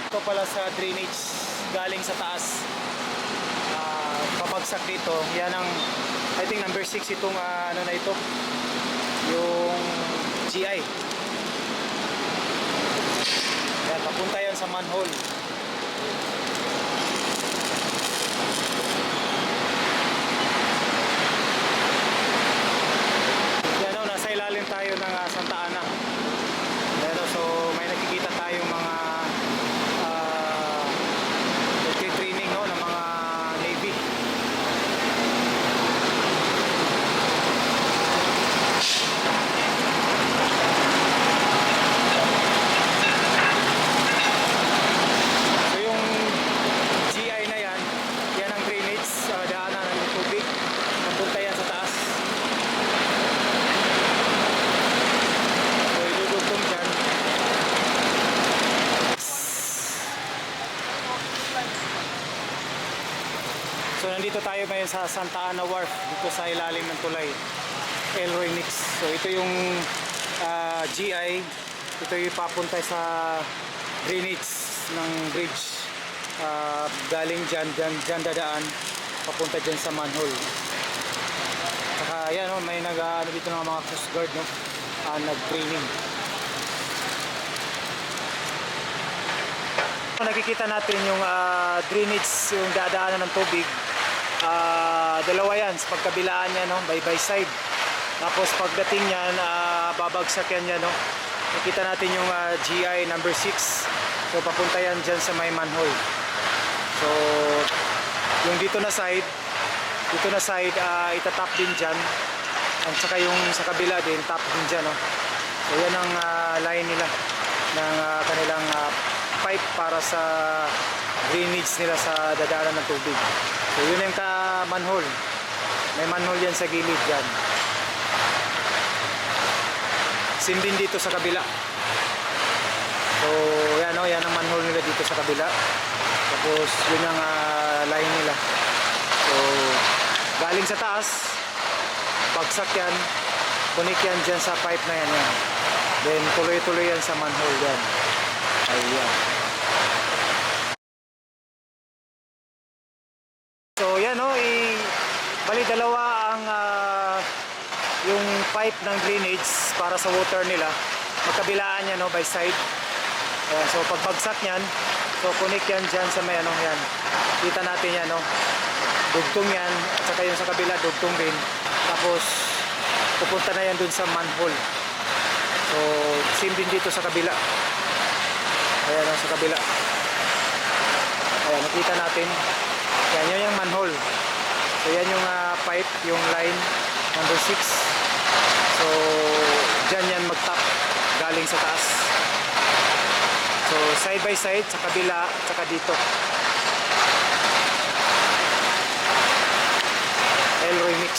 Ito pala sa drainage galing sa taas. Pabagsak dito. Yan ang I think number 6 itong ano na ito. Yung GI. Yan, papunta yan sa manhole. Yan o, nasa ilalim tayo ng Santa Ana. Yan o, so may nakikita tayong mga training no, ng mga Navy. So yung GI na yan, yan ang drainage, daanan ng tubig. Papunta yan sa taas. So idudugtong dyan. So nandito tayo ngayon sa Santa Ana Wharf, dito sa ilalim ng tulay, Elroy Mix. So ito yung GI, ito yung papunta sa drainage ng bridge. Galing dyan dadaan, papunta dyan sa manhole. Saka yan, no, may ano dito ng mga coast guard, no, nag-training. Nakikita natin yung drainage, yung dadaanan ng tubig. Dalawa yan sa pagkabilaan niya, no, by side. Tapos pagdating niyan, babagsak yan niya, no. Nakita natin yung GI number 6. So papunta yan dyan sa may manhole. So yung dito na side itatap din dyan. At saka yung sa kabila din, tap din dyan, no. So yan ang line nila ng kanilang pipe para sa drainage nila sa dadaanan ng tubig. So yun yung manhole. May manhole yan sa gilid dyan. Same din dito sa kabila. So yan, no, yan ang manhole nila dito sa kabila. Tapos yun ang line nila. So galing sa taas, bagsak yan, connect yan dyan sa pipe na yan, yan. Then tuloy-tuloy yan sa manhole yan. Ayan. So yan, no, bali dalawa ang yung pipe ng drainage para sa water nila. Magkabilaan yan, no, by side. Ayan, so pagbagsak yan, so connect yan dyan sa may ano yan. Kita natin yan, no. Dugtong yan, at saka yung sa kabila dugtong din. Tapos pupunta na yan dun sa manhole. So same din dito sa kabila. Ayan, no, sa kabila. Ayan, nakita natin. Yan yun yung manhole. So yan yung pipe, yung line number 6. So dyan yan mag-tap galing sa taas. So side by side, sa kabila, saka dito. Elroy Mix.